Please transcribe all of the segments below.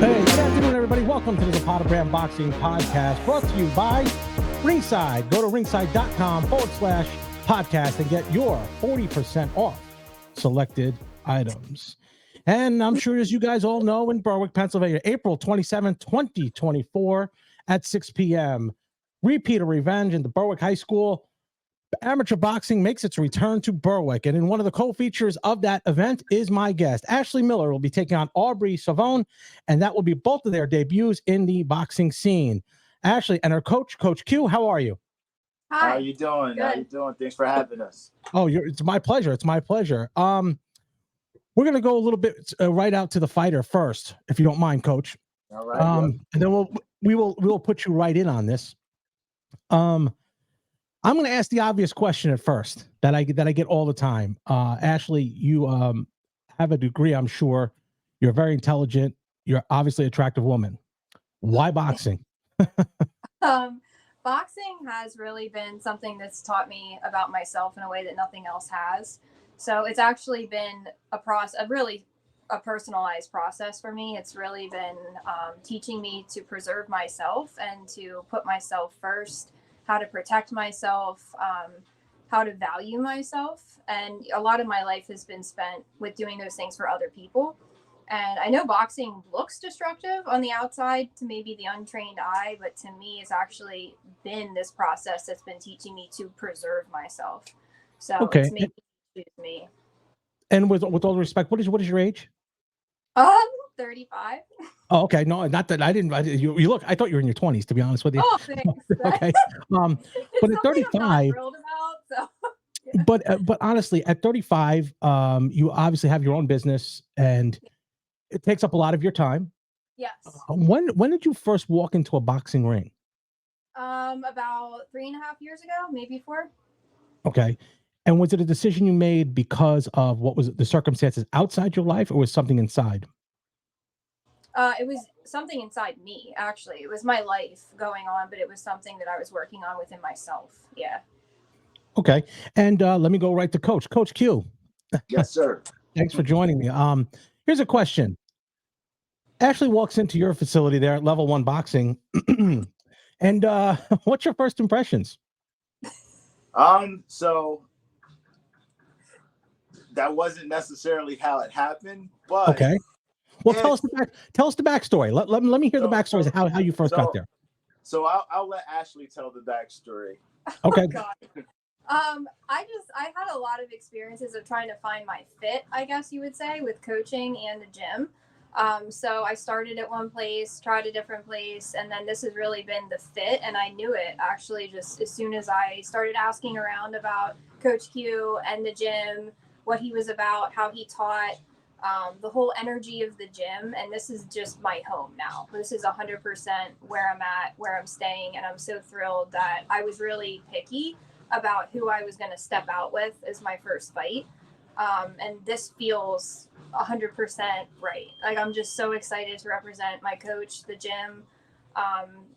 Hey, good afternoon, everybody. Welcome to the Zapata Brand Boxing Podcast, brought to you by Ringside. Go to ringside.com/podcast and get your 40% off selected items. And I'm sure, as you guys all know, in Berwick, Pennsylvania, April 27, 2024 at 6 p.m., repeat of revenge in the Berwick Highschool. Amateur boxing makes its return to Berwick, and in one of the co-features of that event is my guest. Ashley Miller will be taking on Aubrey Scavone, and that will be both of their debuts in the boxing scene. Ashley and her coach, Coach Q, how are you? Hi. How you doing? Good. How you doing? Thanks for having us. Oh, it's my pleasure. It's my pleasure. We're going to go a little bit right out to the fighter first, if you don't mind, Coach. All right. And then we will put you right in on this. I'm going to ask the obvious question at first that I get all the time. Ashley, you have a degree, I'm sure. You're very intelligent. You're obviously an attractive woman. Why boxing? Boxing has really been something that's taught me about myself in a way that nothing else has. So it's actually been a personalized process for me. It's really been teaching me to preserve myself and to put myself first, how to protect myself, how to value myself. And a lot of my life has been spent with doing those things for other people. And I know boxing looks destructive on the outside to maybe the untrained eye, but to me, it's actually been this process that's been teaching me to preserve myself. So it's made me. And with all respect, what is your age? 35. Oh, okay. No, not that I didn't. You look. I thought you were in your 20s, to be honest with you. Oh, thanks. Okay. But at 35, I'm not thrilled about, so. Yeah. But honestly, at 35, you obviously have your own business, and it takes up a lot of your time. Yes. When did you first walk into a boxing ring? About 3.5 years ago, maybe 4. Okay. And was it a decision you made because of what was the circumstances outside your life, or was something inside? It was something inside me, actually. It was my life going on, but it was something that I was working on within myself. Yeah. Okay. And let me go right to Coach. Coach Q. Yes, sir. Thanks for joining me. Here's a question. Ashley walks into your facility there at Level 1 Boxing. And what's your first impressions? So that wasn't necessarily how it happened, but okay. Well, tell us the backstory. Let me hear the backstory of how you first got there. So I'll let Ashley tell the backstory. Okay. Oh, God. I had a lot of experiences of trying to find my fit, I guess you would say, with coaching and the gym. So I started at one place, tried a different place, and then this has really been the fit, and I knew it actually just as soon as I started asking around about Coach Q and the gym, what he was about, how he taught, the whole energy of the gym. And this is just my home now. This is 100% where I'm at, where I'm staying. And I'm so thrilled that I was really picky about who I was going to step out with as my first fight. And this feels 100% right. Like, I'm just so excited to represent my coach, the gym.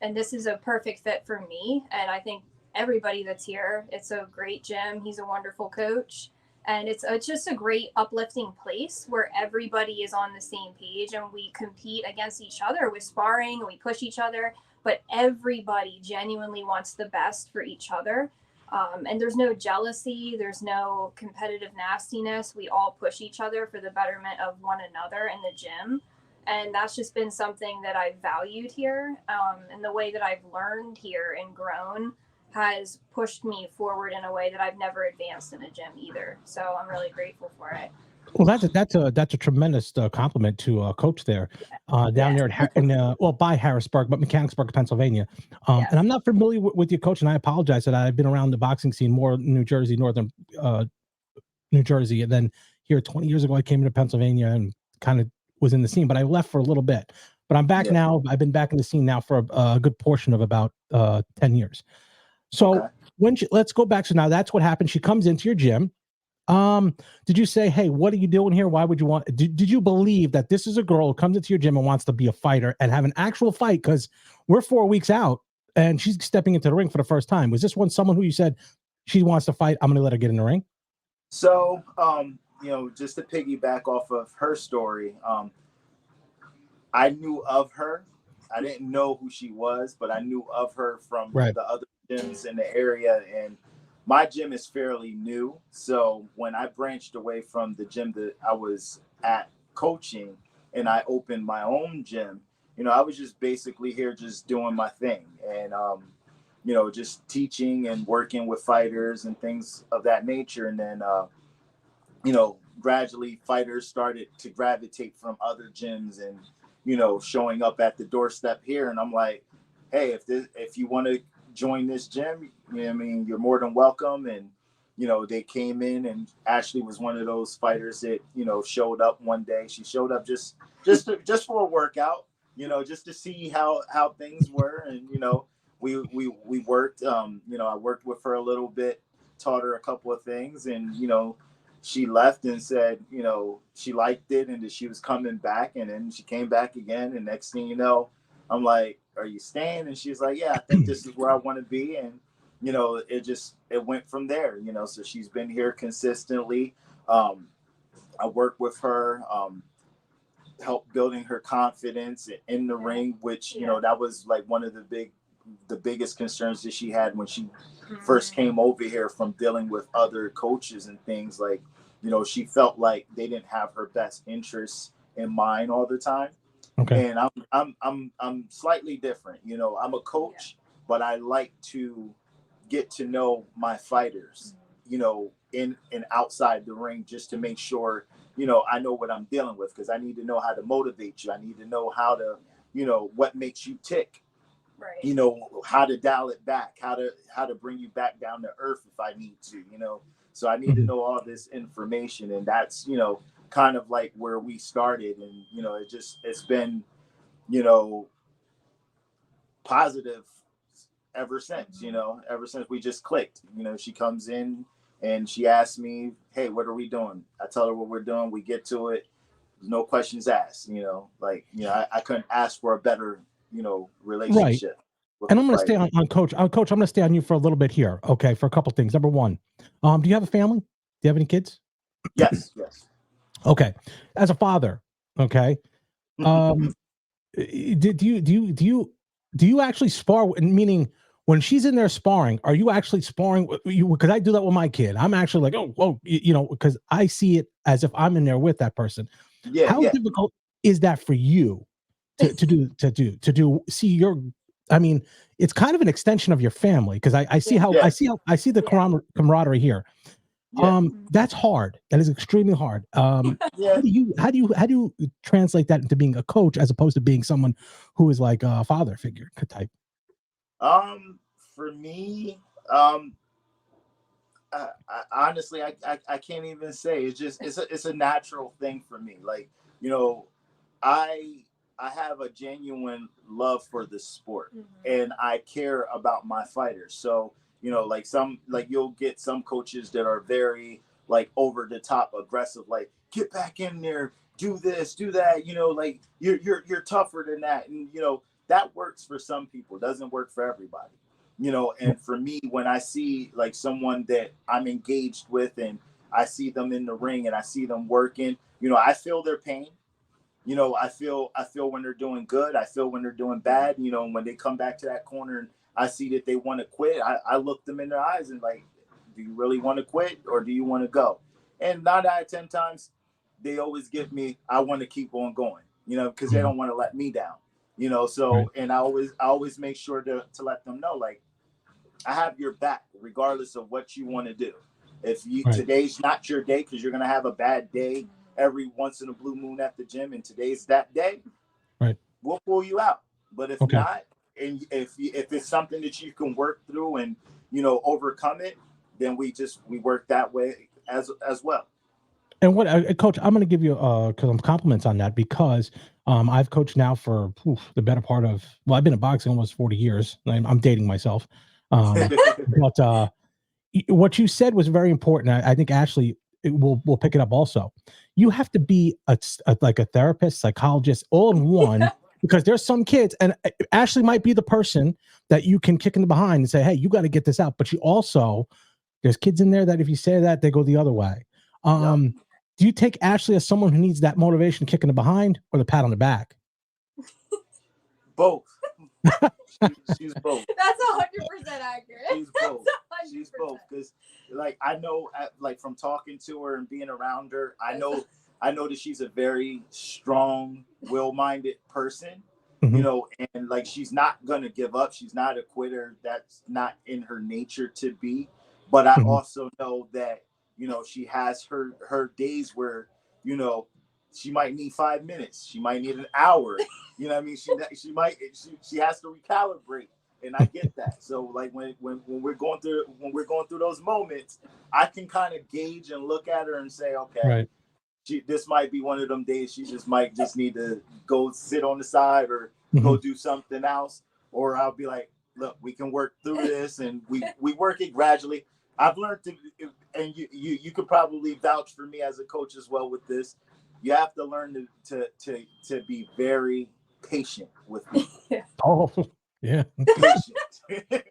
And this is a perfect fit for me. And I think everybody that's here, it's a great gym. He's a wonderful coach. And it's just a great uplifting place where everybody is on the same page and we compete against each other with sparring and we push each other, but everybody genuinely wants the best for each other. And there's no jealousy, there's no competitive nastiness. We all push each other for the betterment of one another in the gym. And that's just been something that I've valued here. And the way that I've learned here and grown has pushed me forward in a way that I've never advanced in a gym either. So I'm really grateful for it. Well, that's a tremendous compliment to a coach there down there by Harrisburg, but Mechanicsburg, Pennsylvania. Yes. And I'm not familiar with your coach, and I apologize that I've been around the boxing scene more in New Jersey, northern New Jersey, and then here 20 years ago I came into Pennsylvania and kind of was in the scene, but I left for a little bit. But I'm back now. I've been back in the scene now for a good portion of about 10 years. So let's go back. So now that's what happened. She comes into your gym. Did you say, hey, what are you doing here? Why would you want, did you believe that this is a girl who comes into your gym and wants to be a fighter and have an actual fight? Because we're 4 weeks out and she's stepping into the ring for the first time. Was this someone who you said she wants to fight? I'm going to let her get in the ring. So, just to piggyback off of her story, I knew of her. I didn't know who she was, but I knew of her from Right. the other gyms in the area. And my gym is fairly new. So when I branched away from the gym that I was at coaching and I opened my own gym, I was just basically here just doing my thing and, just teaching and working with fighters and things of that nature. And then, gradually fighters started to gravitate from other gyms and, showing up at the doorstep here. And I'm like, hey, if you want to join this gym, you're more than welcome. And, they came in and Ashley was one of those fighters that, showed up one day. She showed up just for a workout, just to see how things were. And, we worked, I worked with her a little bit, taught her a couple of things and, she left and said, she liked it and that she was coming back. And then she came back again. And next thing you know, I'm like, are you staying? And she's like, yeah, I think this is where I want to be. And, it went from there, so she's been here consistently. I worked with her, helped building her confidence in the ring, which, that was like one of the biggest concerns that she had when she first came over here from dealing with other coaches and things like, she felt like they didn't have her best interests in mind all the time. Okay. And I'm slightly different. I'm a coach, but I like to get to know my fighters, in and outside the ring just to make sure, I know what I'm dealing with because I need to know how to motivate you. I need to know how to, what makes you tick. Right. How to dial it back, how to bring you back down to earth if I need to, so I need to know all this information. And that's, kind of like where we started. And, it's been, positive ever since, ever since we just clicked. She comes in and she asks me, hey, what are we doing? I tell her what we're doing. We get to it. No questions asked, I couldn't ask for a better, relationship. Right. And I'm going to stay on Coach. Coach, I'm going to stay on you for a little bit here. Okay. For a couple things. Number one, do you have a family? Do you have any kids? Yes. Okay. As a father. Okay. Do you actually spar? Meaning when she's in there sparring, are you actually sparring? Because I do that with my kid. I'm actually like, because I see it as if I'm in there with that person. Yeah. How difficult is that for you to do? See your, I mean, it's kind of an extension of your family because I see the camaraderie here. Yeah. That's hard. That is extremely hard. Yeah. How do you translate that into being a coach as opposed to being someone who is like a father figure type? For me, honestly, I can't even say. It's just it's a natural thing for me. Like, I have a genuine love for the sport and I care about my fighters. So, like you'll get some coaches that are very like over the top aggressive, like get back in there, do this, do that, like you're tougher than that. And, that works for some people, doesn't work for everybody, and for me, when I see like someone that I'm engaged with and I see them in the ring and I see them working, I feel their pain. I feel when they're doing good. I feel when they're doing bad. And when they come back to that corner and I see that they want to quit, I look them in their eyes and like, do you really want to quit or do you want to go? And 9 out of 10 times, they always give me, I want to keep on going, because they don't want to let me down, so, and I always make sure to let them know, like, I have your back regardless of what you want to do. If today's not your day, because you're going to have a bad day every once in a blue moon at the gym, and today's that day, we'll pull you out. But if not, and if it's something that you can work through and overcome it, then we work that way as well. And what, Coach, I'm going to give you some compliments on that because I've coached now for the better part of, I've been in boxing almost 40 years. I'm dating myself, but what you said was very important. I think Ashley will pick it up also. You have to be like a therapist, psychologist, all in one, because there's some kids, and Ashley might be the person that you can kick in the behind and say, hey, you got to get this out. But you also, there's kids in there that if you say that, they go the other way. Do you take Ashley as someone who needs that motivation kick in the behind or the pat on the back? Both. She's both. That's 100% accurate. She's both. That's 100%. She's both, because like I know, like from talking to her and being around her, I know that she's a very strong, will-minded person. Mhm. You know, and like she's not gonna give up. She's not a quitter. That's not in her nature to be. But I Mhm. also know that, you know, she has her days where, you know, she might need 5 minutes. She might need an hour. You know what I mean? She has to recalibrate, and I get that. So like when we're going through those moments, I can kind of gauge and look at her and say, okay, Right. this might be one of them days she might just need to go sit on the side or go do something else. Or I'll be like, look, we can work through this, and we work it gradually. I've learned to, and you could probably vouch for me as a coach as well with this. You have to learn to be very patient with me. Oh, yeah. Patient.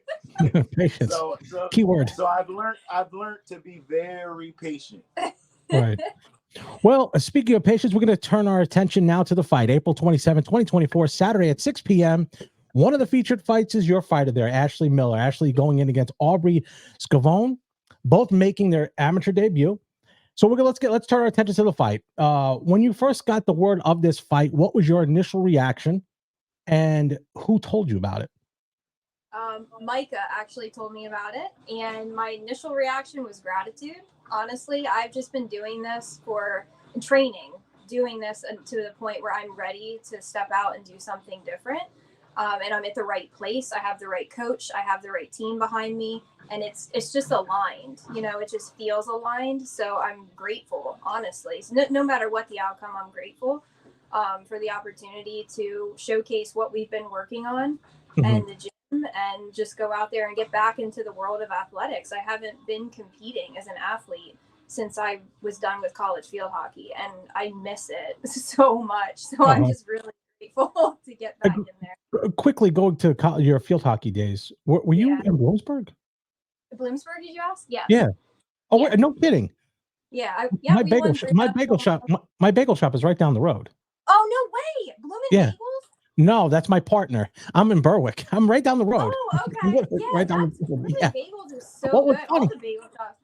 Patience. So Keyword. So I've learned to be very patient. Right. Well, speaking of patience, we're going to turn our attention now to the fight. April 27, 2024, Saturday at 6 p.m. One of the featured fights is your fighter there, Ashley Miller. Ashley going in against Aubrey Scavone, both making their amateur debut. So let's turn our attention to the fight. When you first got the word of this fight, what was your initial reaction, and who told you about it? Micah actually told me about it, and my initial reaction was gratitude. Honestly, I've just been doing this to the point where I'm ready to step out and do something different. And I'm at the right place. I have the right coach. I have the right team behind me, and it's just aligned. You know, it just feels aligned. So I'm grateful, honestly. So no matter what the outcome, I'm grateful for the opportunity to showcase what we've been working on and the gym, and just go out there and get back into the world of athletics. I haven't been competing as an athlete since I was done with college field hockey, and I miss it so much. So I'm just really grateful to get back in there. Quickly going to your field hockey days, were you in Bloomsburg? Bloomsburg, did you ask? Yes. Yeah. Oh, Yeah. Wait, no kidding. Yeah. My bagel shop is right down the road. Oh, no way. Bloomin' Bagels? No, that's my partner. I'm in Berwick. I'm right down the road. Oh, okay. Yeah, right down the road. Bloomin' Yeah. Bagels is so What was good. funny, All the bagel shops.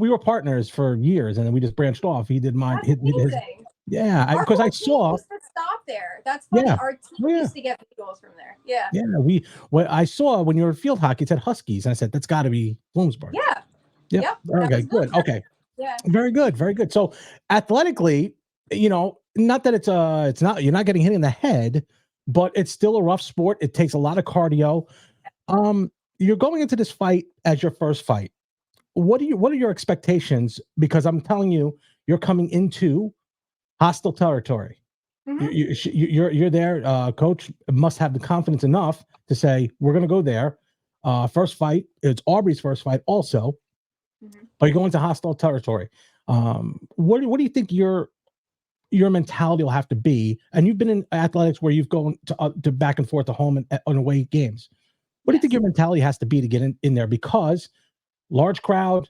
we were partners for years, and then we just branched off. He did mine. That's amazing. Because I saw. Used to stop there. That's funny. Yeah. Our team used to get bagels from there. Yeah. Yeah. I saw when you were field hockey, it said Huskies, and I said that's got to be Bloomsburg. Yeah. Yep. Okay. Good. Okay. Yeah. Very good. Very good. So athletically, you know, not that it's not, you're not getting hit in the head, but it's still a rough sport. It takes a lot of cardio. You're going into this fight as your first fight. What are your expectations? Because I'm telling you, you're coming into hostile territory. You're there. Coach must have the confidence enough to say, we're going to go there. First fight. It's Aubrey's first fight also, but you're going to hostile territory. What do you think your mentality will have to be? And you've been in athletics where you've gone to back and forth to home and on away games. What do you think your mentality has to be to get in there? Because large crowd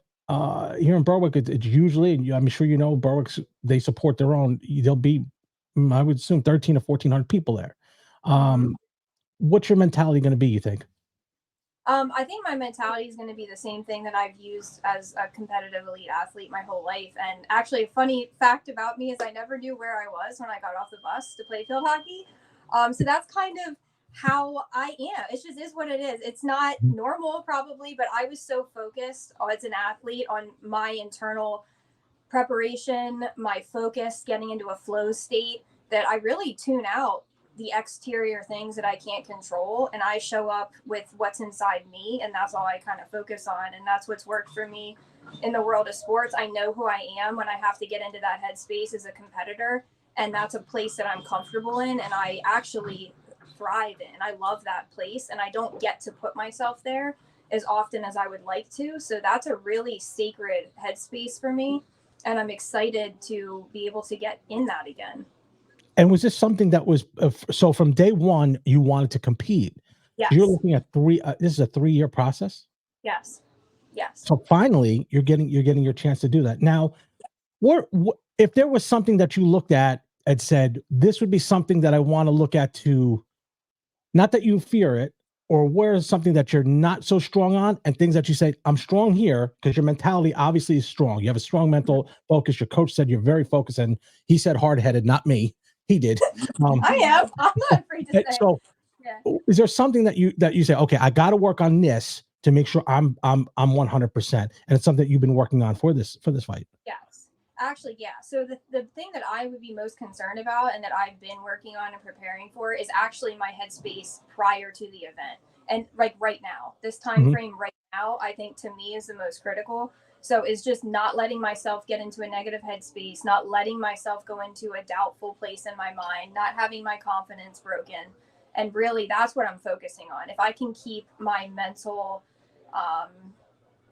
here in Berwick, it's usually, I'm sure you know, Berwick's, they support their own. There'll be, I would assume, 1,300 to 1,400 people there. What's your mentality going to be, you think? I think my mentality is going to be the same thing that I've used as a competitive elite athlete my whole life. And actually, a funny fact about me is I never knew where I was when I got off the bus to play field hockey. So that's kind of how I am. It just is what it is. It's not normal probably, but I was so focused as an athlete on my internal preparation, my focus, getting into a flow state, that I really tune out the exterior things that I can't control, and I show up with what's inside me, and that's all I kind of focus on. And that's what's worked for me in the world of sports. I know who I am when I have to get into that headspace as a competitor, and that's a place that I'm comfortable in, and I actually thrive in. I love that place, and I don't get to put myself there as often as I would like to. So that's a really sacred headspace for me, and I'm excited to be able to get in that again. And was this something that was so from day one you wanted to compete? Yes. So you're looking at this is a 3-year process. Yes. So finally, you're getting your chance to do that. Now, what if there was something that you looked at and said, this would be something that I want to look at to Not that you fear it, or where is something that you're not so strong on, and things that you say, I'm strong here, because your mentality obviously is strong. You have a strong mental focus. Your coach said you're very focused, and he said hard-headed, not me. He did. I am. I'm not afraid to say. So is there something that you say, okay, I got to work on this to make sure I'm 100%, and it's something that you've been working on for this fight? Yes, actually, yeah. So the thing that I would be most concerned about and that I've been working on and preparing for is actually my headspace prior to the event. And like right now, this time frame right now, I think to me is the most critical. So it's just not letting myself get into a negative headspace, not letting myself go into a doubtful place in my mind, not having my confidence broken. And really, that's what I'm focusing on. If I can keep my mental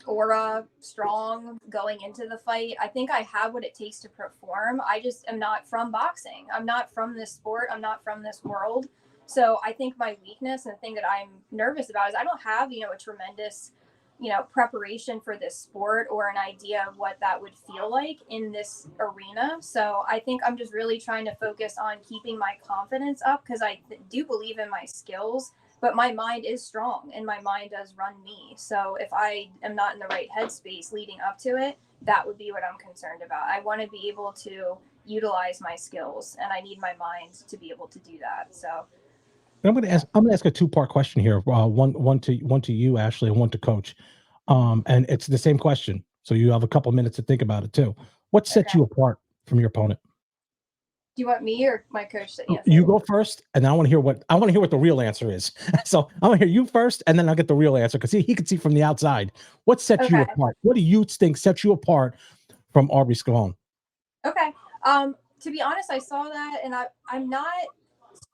aura strong going into the fight, I think I have what it takes to perform. I just am not from boxing. I'm not from this sport. I'm not from this world. So I think my weakness and the thing that I'm nervous about is I don't have, a tremendous, preparation for this sport or an idea of what that would feel like in this arena. So I think I'm just really trying to focus on keeping my confidence up, because I do believe in my skills, but my mind is strong and my mind does run me. So if I am not in the right headspace leading up to it, that would be what I'm concerned about. I want to be able to utilize my skills, and I need my mind to be able to do that. So I'm going to ask a two-part question here. One to you, Ashley, and one to Coach. And it's the same question, so you have a couple minutes to think about it too. What sets you apart from your opponent? Do you want me or my coach to answer? You go first, and I want to hear what the real answer is. So I want to hear you first, and then I'll get the real answer, because he can see from the outside. What sets you apart? What do you think sets you apart from Aubrey Scavone? Okay. To be honest, I saw that, and I'm not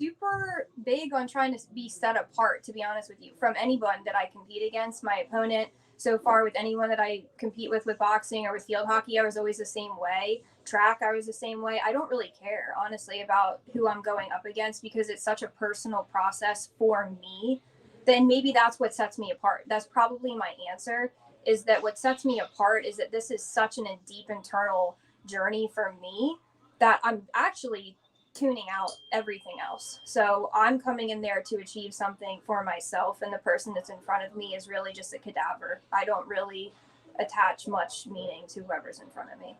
super big on trying to be set apart, to be honest with you, from anyone that I compete against. My opponent so far, with anyone that I compete with boxing or with field hockey, I was always the same way. Track, I was the same way. I don't really care, honestly, about who I'm going up against, because it's such a personal process for me. Then maybe that's what sets me apart. That's probably my answer, is that what sets me apart is that this is such a deep internal journey for me that I'm actually tuning out everything else. So I'm coming in there to achieve something for myself, and the person that's in front of me is really just a cadaver. I don't really attach much meaning to whoever's in front of me.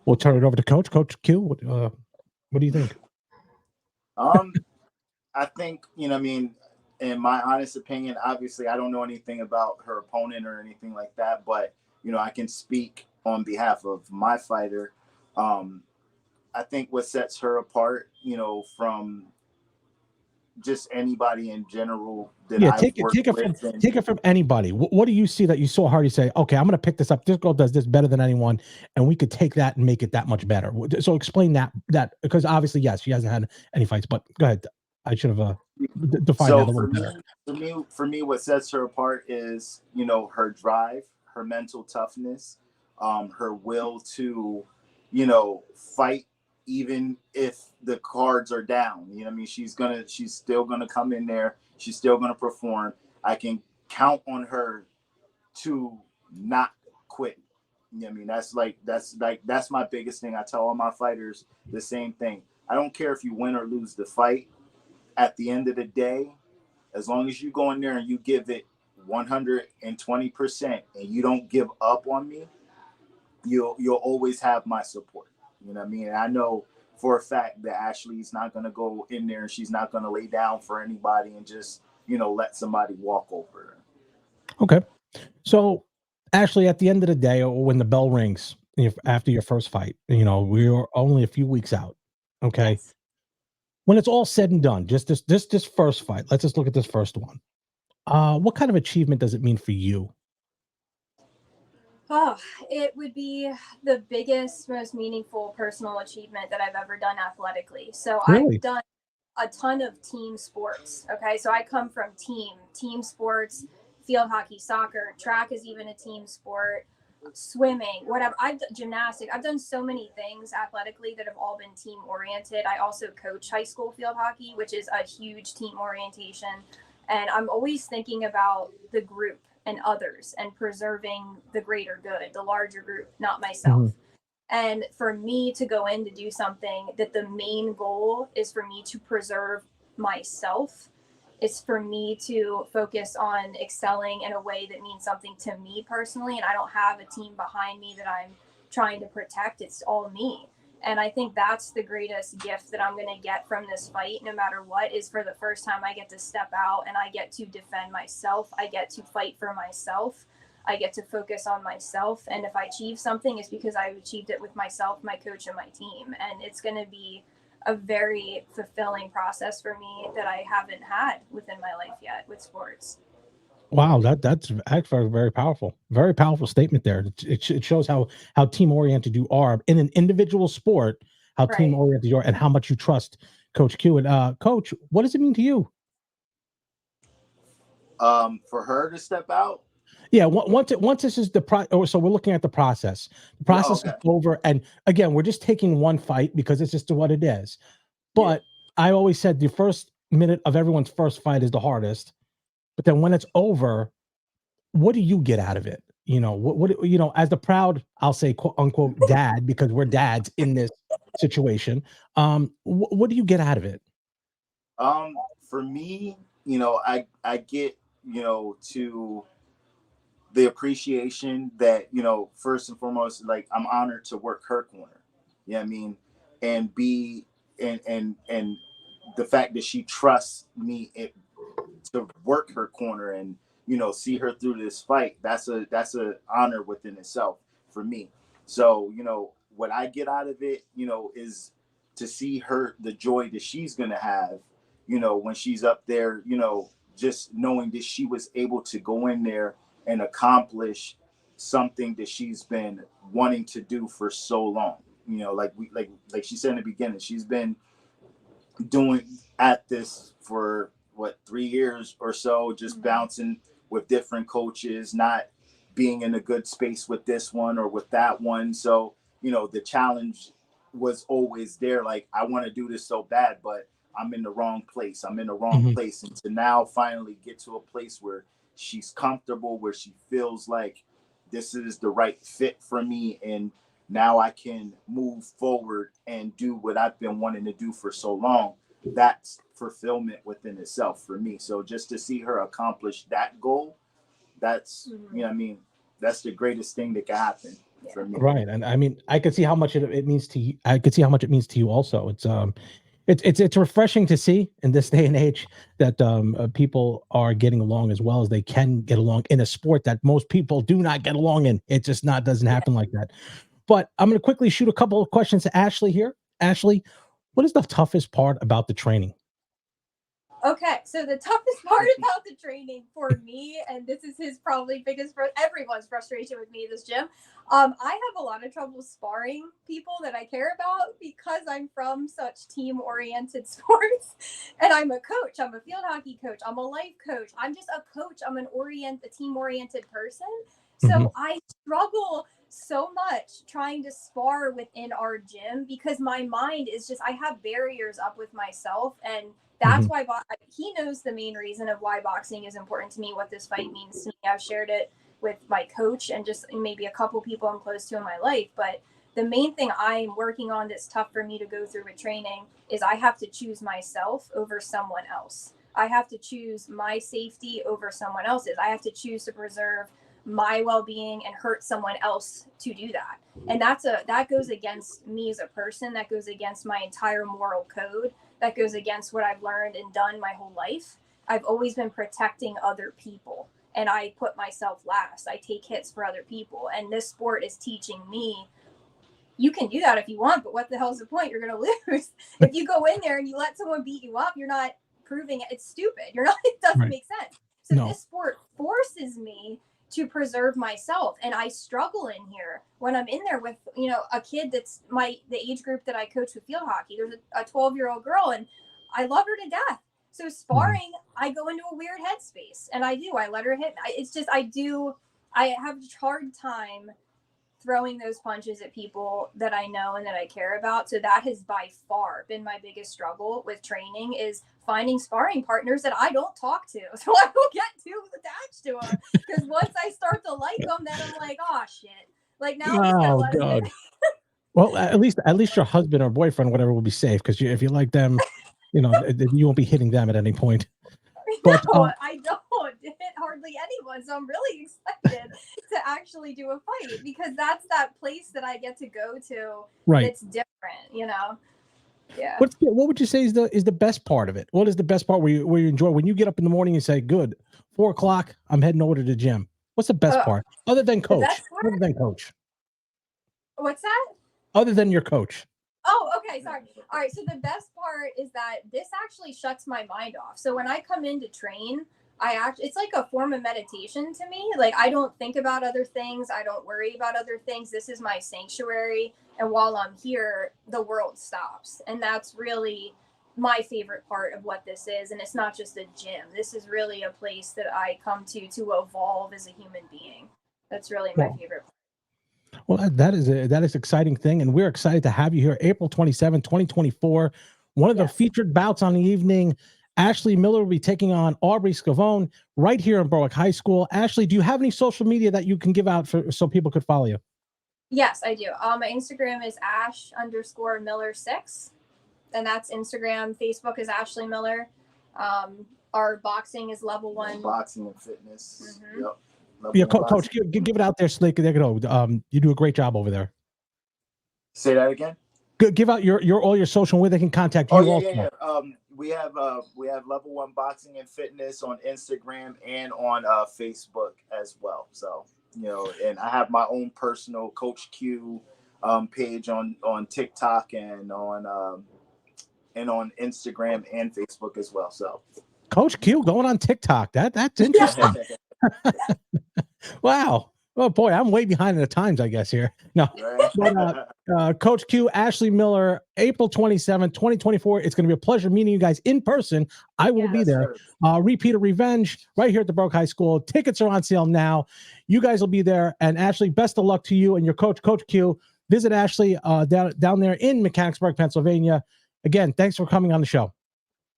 We'll turn it over to Coach Q. What do you think? I think, in my honest opinion, obviously I don't know anything about her opponent or anything like that, but I can speak on behalf of my fighter. I think what sets her apart, from just anybody in general that take it from anybody. What do you see that you saw her? You say, okay, I'm going to pick this up. This girl does this better than anyone, and we could take that and make it that much better. So explain that because obviously, yes, she hasn't had any fights, but go ahead. I should have defined that a little better. For me, what sets her apart is, her drive, her mental toughness, her will to, fight even if the cards are down. She's still gonna come in there. She's still gonna perform. I can count on her to not quit. That's my biggest thing. I tell all my fighters the same thing. I don't care if you win or lose the fight. At the end of the day, as long as you go in there and you give it 120% and you don't give up on me, you'll always have my support. I know for a fact that Ashley's not going to go in there and she's not going to lay down for anybody and just, let somebody walk over her. Okay. So, Ashley, at the end of the day, or when the bell rings after your first fight, we're only a few weeks out. Okay. Yes. When it's all said and done, just this first fight, let's just look at this first one. What kind of achievement does it mean for you? Oh, it would be the biggest, most meaningful personal achievement that I've ever done athletically. So really? I've done a ton of team sports. Okay. So I come from team sports, field hockey, soccer, track is even a team sport, swimming, whatever. Gymnastics. I've done so many things athletically that have all been team oriented. I also coach high school field hockey, which is a huge team orientation. And I'm always thinking about the group and others and preserving the greater good, the larger group, not myself. Mm-hmm. And for me to go in to do something that the main goal is for me to preserve myself It's for me to focus on excelling in a way that means something to me personally. And I don't have a team behind me that I'm trying to protect. It's all me. And I think that's the greatest gift that I'm going to get from this fight, no matter what, is for the first time I get to step out and I get to defend myself. I get to fight for myself. I get to focus on myself. And if I achieve something, it's because I've achieved it with myself, my coach, and my team. And it's going to be a very fulfilling process for me that I haven't had within my life yet with sports. Wow, that's actually very powerful statement there. It shows how team oriented you are in an individual sport, how Right. team oriented you are, and how much you trust Coach Q. And Coach, what does it mean to you? For her to step out. Yeah, once this is so we're looking at the process. The process is over, and again, we're just taking one fight because it's just what it is. But I always said the first minute of everyone's first fight is the hardest. But then when it's over, what do you get out of it? You know, what you know, as the proud, I'll say, quote unquote, dad, because we're dads in this situation. What do you get out of it? For me, you know, I get, you know, to the appreciation that, you know, first and foremost, like, I'm honored to work her corner. You know what I mean? And be and the fact that she trusts me to work her corner and, you know, see her through this fight, that's a honor within itself for me. So, you know, what I get out of it, you know, is to see her, the joy that she's gonna have, you know, when she's up there, you know, just knowing that she was able to go in there and accomplish something that she's been wanting to do for so long. You know, like she said in the beginning, she's been doing at this for what, 3 years or so, just bouncing with different coaches, not being in a good space with this one or with that one. So, you know, the challenge was always there. Like, I want to do this so bad, but I'm in the wrong place. I'm in the wrong place. And to now finally get to a place where she's comfortable, where she feels like this is the right fit for me, and now I can move forward and do what I've been wanting to do for so long. That's fulfillment within itself for me. So just to see her accomplish that goal, that's, you know what I mean, that's the greatest thing that can happen for me. Right. And I mean, I could see how much it means to you. I could see how much it means to you also. It's refreshing to see in this day and age that people are getting along as well as they can get along in a sport that most people do not get along in. It just doesn't happen like that. But I'm going to quickly shoot a couple of questions to Ashley here. Ashley, what is the toughest part about the training? Okay, so the toughest part about the training for me, and this is his probably biggest, everyone's frustration with me, this gym, I have a lot of trouble sparring people that I care about because I'm from such team-oriented sports, and I'm a coach. I'm a field hockey coach. I'm a life coach. I'm just a coach. I'm a team-oriented person. So I struggle so much trying to spar within our gym because my mind is just, I have barriers up with myself, and that's why he knows the main reason of why boxing is important to me, what this fight means to me. I've shared it with my coach and just maybe a couple people I'm close to in my life. But the main thing I'm working on that's tough for me to go through with training is I have to choose myself over someone else. I have to choose my safety over someone else's. I have to choose to preserve my well-being and hurt someone else to do that. And that goes against me as a person. That goes against my entire moral code. That goes against what I've learned and done my whole life. I've always been protecting other people, and I put myself last. I take hits for other people, and this sport is teaching me you can do that if you want, but what the hell's the point? You're going to lose. If you go in there and you let someone beat you up, you're not proving it. It's stupid. It doesn't make sense. So this sport forces me to preserve myself, and I struggle in here when I'm in there with a kid that's the age group that I coach with field hockey. There's a 12-year-old girl, and I love her to death. So sparring, I go into a weird headspace, and I let her hit. It's just I have a hard time throwing those punches at people that I know and that I care about. So that has by far been my biggest struggle with training, is finding sparring partners that I don't talk to. So I don't get too attached to them, because once I start to like them, then I'm like, oh shit. Like now I'm just gonna let them hit me. Well, at least your husband or boyfriend, whatever, will be safe, because if you like them, you won't be hitting them at any point. But No, I don't hit hardly anyone. So I'm really excited to actually do a fight because that's that place that I get to go to. right. It's different, you know? Yeah. What would you say is the best part of it? What is the best part where you enjoy when you get up in the morning and say, good, 4:00, I'm heading over to the gym? What's the best part other than coach? best part? Other than coach. What's that? Other than your coach. Oh, okay. Sorry. All right. So the best part is that this actually shuts my mind off. So when I come in to train, it's like a form of meditation to me. Like I don't think about other things. I don't worry about other things. This is my sanctuary. And while I'm here, the world stops. And that's really my favorite part of what this is. And it's not just a gym. This is really a place that I come to evolve as a human being. That's really my favorite part. Well, that is an exciting thing, and we're excited to have you here. April 27, 2024, one of the featured bouts on the evening. Ashley Miller will be taking on Aubrey Scavone right here in Berwick High School. Ashley, do you have any social media that you can give out so people could follow you? Yes, I do. My Instagram is ash_Miller6, and that's Instagram. Facebook is Ashley Miller. Our boxing is level 1. Boxing and fitness. Mm-hmm. Yep. Yeah, coach, give it out there, Slick. There you go. You do a great job over there. Say that again. Give out all your social where they can contact you. Yeah. We have level 1 boxing and fitness on Instagram and on Facebook as well. So and I have my own personal Coach Q page on TikTok and on Instagram and Facebook as well. So Coach Q going on TikTok. That's interesting. Wow. Oh boy, I'm way behind in the times, I guess here. No, but, Coach Q, Ashley Miller, April 27, 2024. It's going to be a pleasure meeting you guys in person. I will be there. Repeat of Revenge right here at the Berwick High School. Tickets are on sale now. You guys will be there. And Ashley, best of luck to you and your coach, Coach Q. Visit Ashley down there in Mechanicsburg, Pennsylvania. Again, thanks for coming on the show.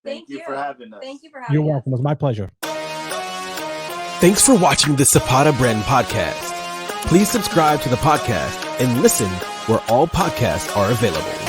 Thank you for having us. Thank you for having us. You're welcome. It was my pleasure. Thanks for watching the Zapata Brand Podcast. Please subscribe to the podcast and listen where all podcasts are available.